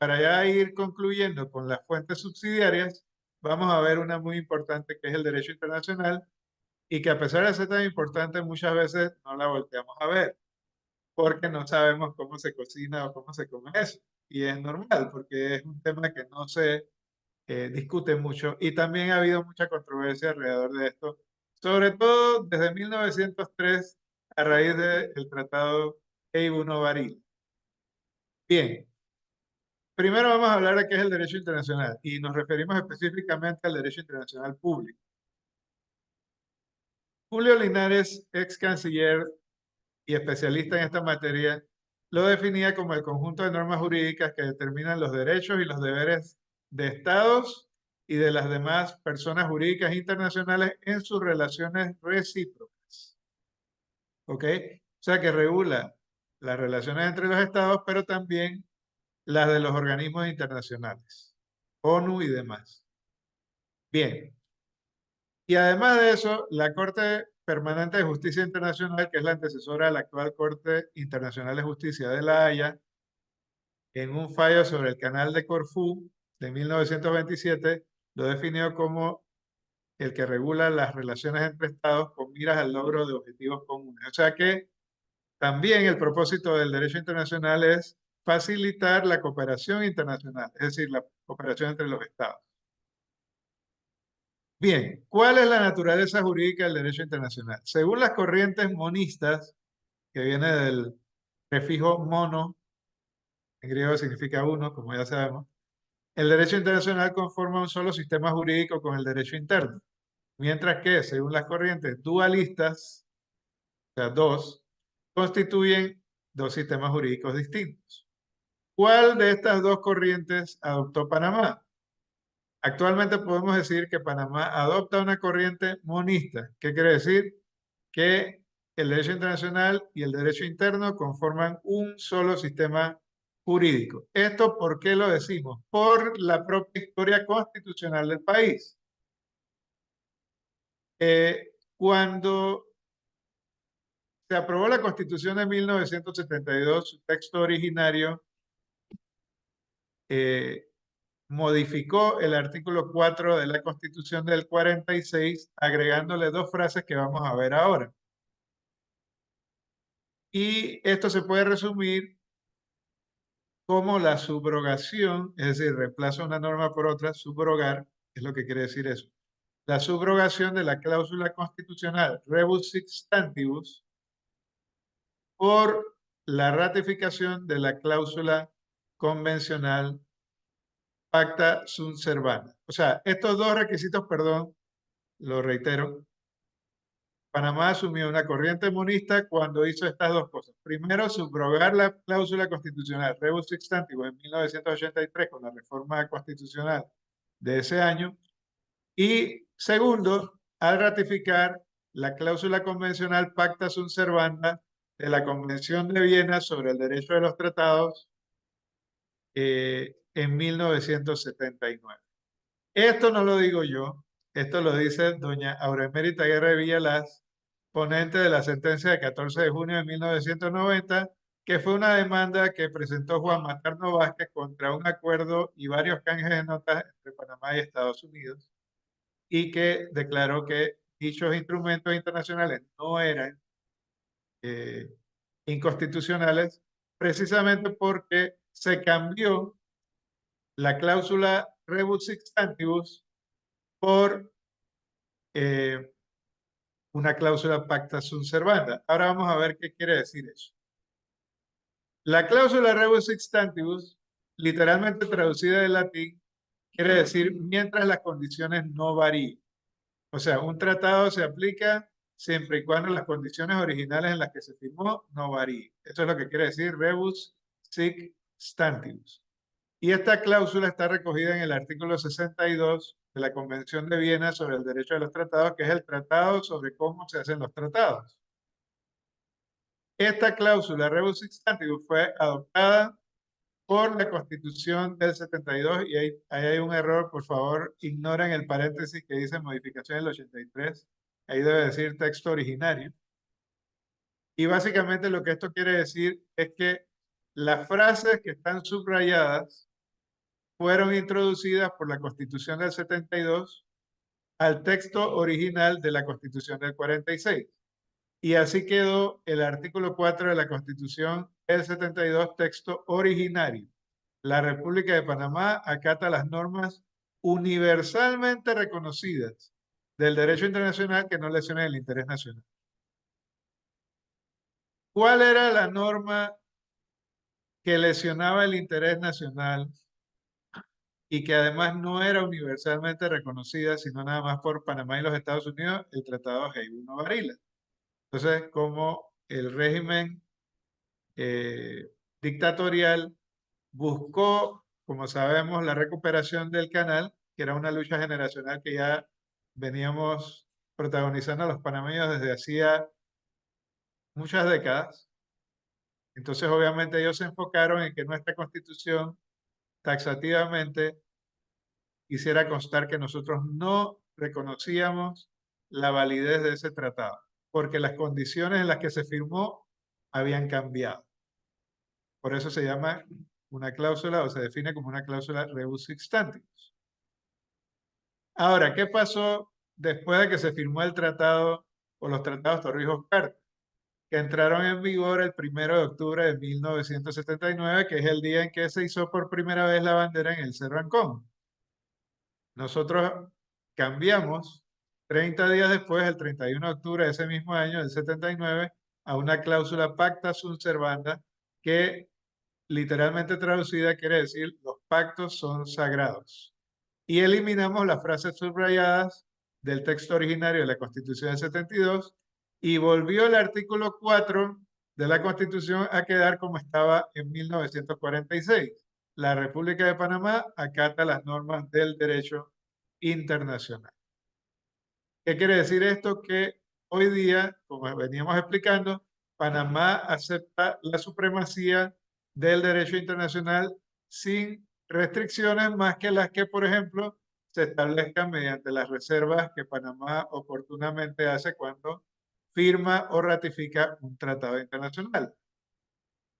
para ya ir concluyendo con las fuentes subsidiarias, vamos a ver una muy importante que es el derecho internacional y que a pesar de ser tan importante muchas veces no la volteamos a ver porque no sabemos cómo se cocina o cómo se come eso. Y es normal porque es un tema que no se discute mucho y también ha habido mucha controversia alrededor de esto, sobre todo desde 1903 a raíz del Tratado Eybuno-Baril. Bien, primero vamos a hablar de qué es el derecho internacional y nos referimos específicamente al derecho internacional público. Julio Linares, ex canciller y especialista en esta materia, lo definía como el conjunto de normas jurídicas que determinan los derechos y los deberes de estados y de las demás personas jurídicas internacionales en sus relaciones recíprocas. ¿Ok? O sea que regula las relaciones entre los estados, pero también las de los organismos internacionales, ONU y demás. Bien, y además de eso, la Corte Permanente de Justicia Internacional, que es la antecesora de la actual Corte Internacional de Justicia de La Haya, en un fallo sobre el Canal de Corfú de 1927, lo definió como el que regula las relaciones entre estados con miras al logro de objetivos comunes. O sea que también el propósito del derecho internacional es facilitar la cooperación internacional, es decir, la cooperación entre los estados. Bien, ¿cuál es la naturaleza jurídica del derecho internacional? Según las corrientes monistas, que viene del prefijo mono, en griego significa uno, como ya sabemos, el derecho internacional conforma un solo sistema jurídico con el derecho interno, mientras que, según las corrientes dualistas, o sea, dos, constituyen dos sistemas jurídicos distintos. ¿Cuál de estas dos corrientes adoptó Panamá? Actualmente podemos decir que Panamá adopta una corriente monista. ¿Qué quiere decir? Que el derecho internacional y el derecho interno conforman un solo sistema jurídico. ¿Esto por qué lo decimos? Por la propia historia constitucional del país. Cuando se aprobó la Constitución de 1972, su texto originario eh, modificó el artículo 4 de la Constitución del 46, agregándole dos frases que vamos a ver ahora. Y esto se puede resumir como la subrogación, es decir, reemplaza una norma por otra, subrogar, es lo que quiere decir eso. La subrogación de la cláusula constitucional rebus sic stantibus por la ratificación de la cláusula convencional pacta sunt servanda. O sea, estos dos requisitos, perdón, lo reitero, Panamá asumió una corriente monista cuando hizo estas dos cosas. Primero, subrogar la cláusula constitucional rebus sic stantibus en 1983 con la reforma constitucional de ese año. Y segundo, al ratificar la cláusula convencional pacta sunt servanda de la Convención de Viena sobre el derecho de los tratados en 1979. Esto no lo digo yo, esto lo dice doña Auremérita Guerra de Villalaz, ponente de la sentencia de 14 de junio de 1990, que fue una demanda que presentó Juan Materno Vázquez contra un acuerdo y varios canjes de notas entre Panamá y Estados Unidos, y que declaró que dichos instrumentos internacionales no eran eh, inconstitucionales, precisamente porque se cambió la cláusula rebus sic stantibus por eh, una cláusula pacta sunt servanda. Ahora vamos a ver qué quiere decir eso. La cláusula rebus sic stantibus, literalmente traducida del latín, quiere decir mientras las condiciones no varíen. O sea, un tratado se aplica siempre y cuando las condiciones originales en las que se firmó no varíen. Eso es lo que quiere decir rebus sic stantibus. Y esta cláusula está recogida en el artículo 62 de la Convención de Viena sobre el derecho de los tratados, que es el tratado sobre cómo se hacen los tratados. Esta cláusula rebus sic stantibus fue adoptada por la Constitución del 72 y ahí hay un error, por favor, ignoren el paréntesis que dice modificación del 83, ahí debe decir texto originario. Y básicamente lo que esto quiere decir es que las frases que están subrayadas fueron introducidas por la Constitución del 72 al texto original de la Constitución del 46. Y así quedó el artículo 4 de la Constitución del 72, texto originario. La República de Panamá acata las normas universalmente reconocidas del derecho internacional que no lesionen el interés nacional. ¿Cuál era la norma que lesionaba el interés nacional y que además no era universalmente reconocida, sino nada más por Panamá y los Estados Unidos? El Tratado Hey-Barila. Entonces, como el régimen dictatorial buscó, como sabemos, la recuperación del canal, que era una lucha generacional que ya veníamos protagonizando a los panameños desde hacía muchas décadas. Entonces, obviamente, ellos se enfocaron en que nuestra constitución taxativamente hiciera constar que nosotros no reconocíamos la validez de ese tratado, porque las condiciones en las que se firmó habían cambiado. Por eso se llama una cláusula o se define como una cláusula rebus sic stantibus. Ahora, ¿qué pasó después de que se firmó el tratado o los tratados Torrijos-Carta, que entraron en vigor el 1 de octubre de 1979, que es el día en que se hizo por primera vez la bandera en el Cerro Ancón? Nosotros cambiamos 30 días después, el 31 de octubre de ese mismo año, del 79, a una cláusula pacta sunt servanda, que literalmente traducida quiere decir los pactos son sagrados. Y eliminamos las frases subrayadas del texto originario de la Constitución del 72 y volvió el artículo 4 de la Constitución a quedar como estaba en 1946. La República de Panamá acata las normas del derecho internacional. ¿Qué quiere decir esto? Que hoy día, como veníamos explicando, Panamá acepta la supremacía del derecho internacional sin restricciones más que las que, por ejemplo, se establezcan mediante las reservas que Panamá oportunamente hace cuando firma o ratifica un tratado internacional.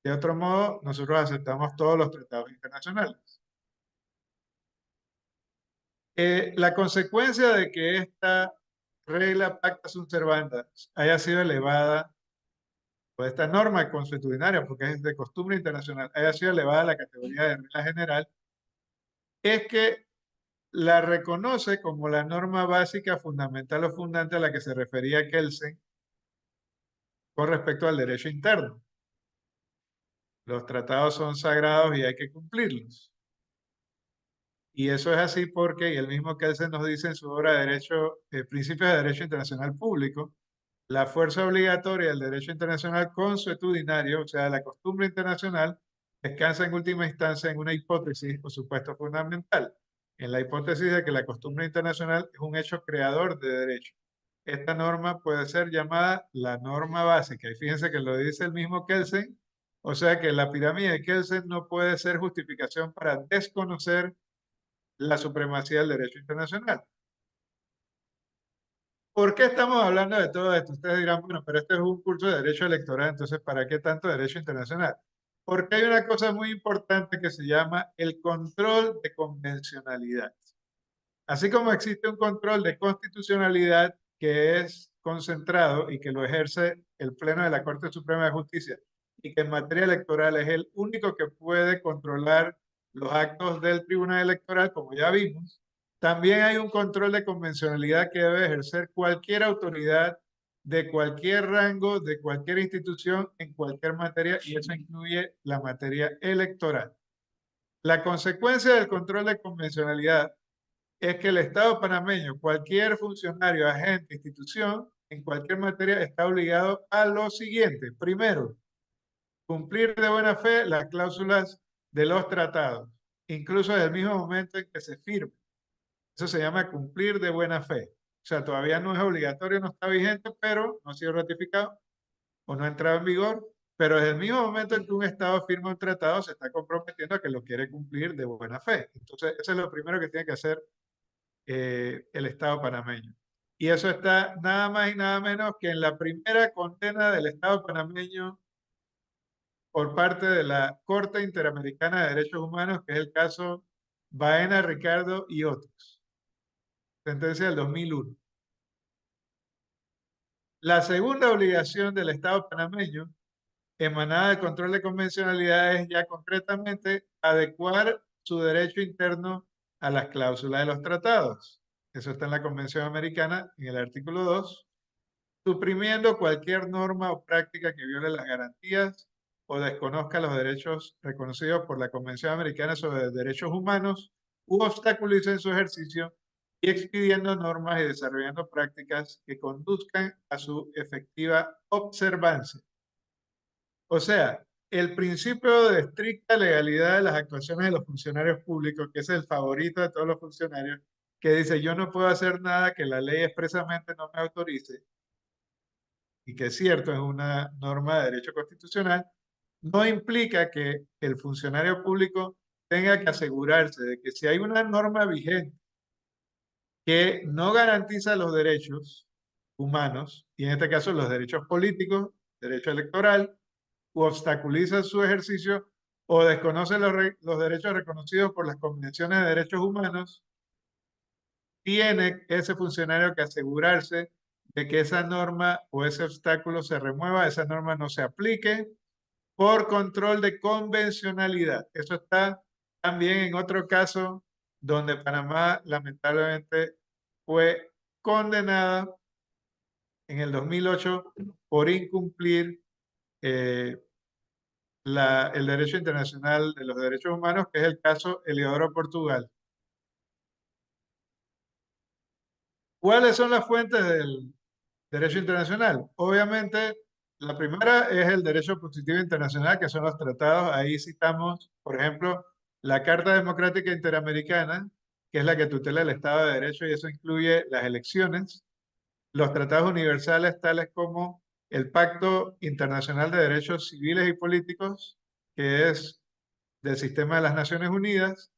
De otro modo, nosotros aceptamos todos los tratados internacionales. La consecuencia de que esta regla pacta sunt servanda haya sido elevada, o esta norma consuetudinaria, porque es de costumbre internacional, haya sido elevada a la categoría de regla general, es que la reconoce como la norma básica, fundamental o fundante a la que se refería Kelsen con respecto al derecho interno. Los tratados son sagrados y hay que cumplirlos. Y eso es así porque, y el mismo Kelsen nos dice en su obra de Derecho, Principios de Derecho Internacional Público, la fuerza obligatoria del derecho internacional consuetudinario, o sea, la costumbre internacional, descansa en última instancia en una hipótesis o supuesto fundamental, en la hipótesis de que la costumbre internacional es un hecho creador de derecho. Esta norma puede ser llamada la norma básica, y fíjense que lo dice el mismo Kelsen, o sea que la pirámide de Kelsen no puede ser justificación para desconocer la supremacía del derecho internacional. ¿Por qué estamos hablando de todo esto? Ustedes dirán, bueno, pero este es un curso de derecho electoral, entonces ¿para qué tanto derecho internacional? Porque hay una cosa muy importante que se llama el control de convencionalidad. Así como existe un control de constitucionalidad que es concentrado y que lo ejerce el Pleno de la Corte Suprema de Justicia y que en materia electoral es el único que puede controlar los actos del Tribunal Electoral, como ya vimos, también hay un control de convencionalidad que debe ejercer cualquier autoridad de cualquier rango, de cualquier institución, en cualquier materia, y eso incluye la materia electoral. La consecuencia del control de convencionalidad es que el Estado panameño, cualquier funcionario, agente, institución, en cualquier materia está obligado a lo siguiente. Primero, cumplir de buena fe las cláusulas de los tratados, incluso desde el mismo momento en que se firme. Eso se llama cumplir de buena fe. O sea, todavía no es obligatorio, no está vigente, pero no ha sido ratificado o no ha entrado en vigor. Pero desde el mismo momento en que un Estado firma un tratado, se está comprometiendo a que lo quiere cumplir de buena fe. Entonces, eso es lo primero que tiene que hacer el Estado panameño. Y eso está nada más y nada menos que en la primera condena del Estado panameño por parte de la Corte Interamericana de Derechos Humanos, que es el caso Baena, Ricardo y otros. Sentencia del 2001. La segunda obligación del Estado panameño, emanada del control de convencionalidad, es ya concretamente adecuar su derecho interno a las cláusulas de los tratados. Eso está en la Convención Americana, en el artículo 2, suprimiendo cualquier norma o práctica que viole las garantías o desconozca los derechos reconocidos por la Convención Americana sobre Derechos Humanos u obstaculice su ejercicio y expidiendo normas y desarrollando prácticas que conduzcan a su efectiva observancia. O sea, el principio de estricta legalidad de las actuaciones de los funcionarios públicos, que es el favorito de todos los funcionarios, que dice yo no puedo hacer nada que la ley expresamente no me autorice, y que es cierto, es una norma de derecho constitucional, no implica que el funcionario público tenga que asegurarse de que si hay una norma vigente que no garantiza los derechos humanos, y en este caso los derechos políticos, derecho electoral, u obstaculiza su ejercicio o desconoce los derechos reconocidos por las convenciones de derechos humanos, tiene ese funcionario que asegurarse de que esa norma o ese obstáculo se remueva, esa norma no se aplique por control de convencionalidad. Eso está también en otro caso donde Panamá lamentablemente fue condenada en el 2008 por incumplir eh, el derecho internacional de los derechos humanos, que es el caso Eliodoro Portugal. ¿Cuáles son las fuentes del derecho internacional? Obviamente, la primera es el derecho positivo internacional, que son los tratados. Ahí citamos, por ejemplo, la Carta Democrática Interamericana, que es la que tutela el Estado de Derecho y eso incluye las elecciones. Los tratados universales tales como el Pacto Internacional de Derechos Civiles y Políticos, que es del sistema de las Naciones Unidas,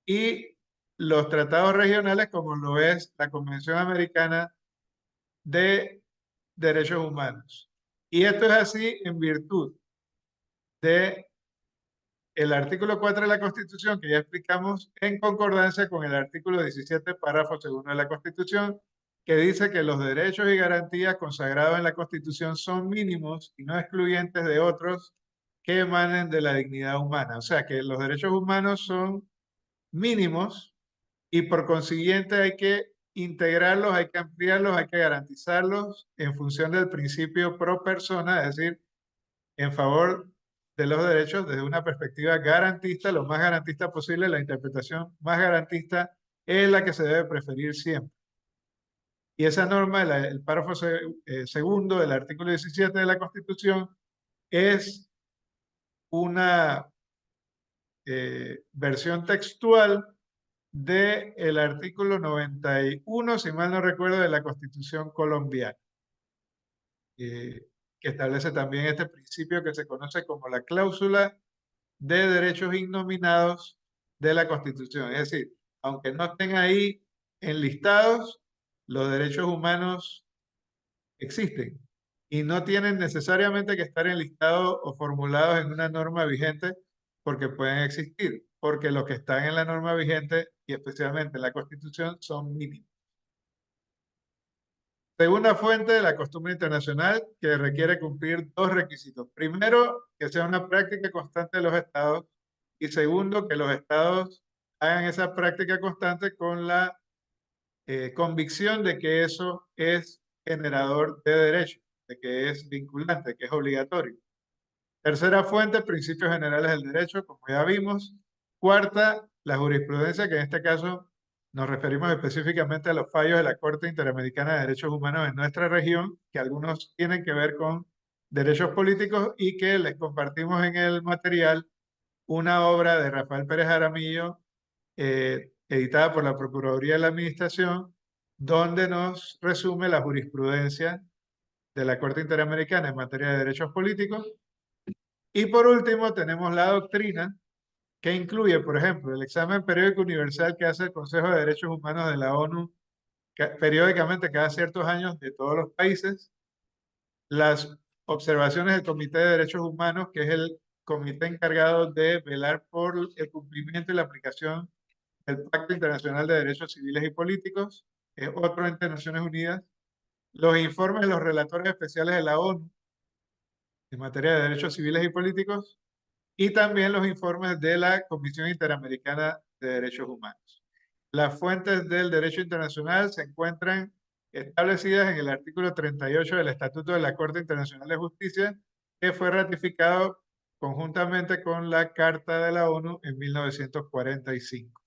y los tratados regionales como lo es la Convención Americana de Derechos Humanos. Y esto es así en virtud de el artículo 4 de la Constitución, que ya explicamos, en concordancia con el artículo 17, párrafo segundo de la Constitución, que dice que los derechos y garantías consagrados en la Constitución son mínimos y no excluyentes de otros que emanen de la dignidad humana. O sea, que los derechos humanos son mínimos y por consiguiente hay que integrarlos, hay que ampliarlos, hay que garantizarlos en función del principio pro persona, es decir, en favor de los derechos desde una perspectiva garantista, lo más garantista posible. La interpretación más garantista es la que se debe preferir siempre. Y esa norma, el párrafo segundo del artículo 17 de la Constitución, es una versión textual del artículo 91, si mal no recuerdo, de la Constitución colombiana, que establece también este principio que se conoce como la cláusula de derechos innominados de la Constitución. Es decir, aunque no estén ahí enlistados, los derechos humanos existen y no tienen necesariamente que estar enlistados o formulados en una norma vigente porque pueden existir, porque los que están en la norma vigente y especialmente en la Constitución son mínimos. Segunda fuente de la costumbre internacional que requiere cumplir dos requisitos. Primero, que sea una práctica constante de los estados y segundo, que los estados hagan esa práctica constante con la convicción de que eso es generador de derechos, de que es vinculante, de que es obligatorio. Tercera fuente, principios generales del derecho, como ya vimos. Cuarta, la jurisprudencia, que en este caso nos referimos específicamente a los fallos de la Corte Interamericana de Derechos Humanos en nuestra región, que algunos tienen que ver con derechos políticos y que les compartimos en el material una obra de Rafael Pérez Jaramillo, editada por la Procuraduría de la Administración, donde nos resume la jurisprudencia de la Corte Interamericana en materia de derechos políticos. Y por último, tenemos la doctrina, que incluye, por ejemplo, el examen periódico universal que hace el Consejo de Derechos Humanos de la ONU periódicamente cada ciertos años de todos los países, las observaciones del Comité de Derechos Humanos, que es el comité encargado de velar por el cumplimiento y la aplicación el Pacto Internacional de Derechos Civiles y Políticos, es otro ente de Naciones Unidas, los informes de los relatores especiales de la ONU en materia de derechos civiles y políticos, y también los informes de la Comisión Interamericana de Derechos Humanos. Las fuentes del derecho internacional se encuentran establecidas en el artículo 38 del Estatuto de la Corte Internacional de Justicia, que fue ratificado conjuntamente con la Carta de la ONU en 1945.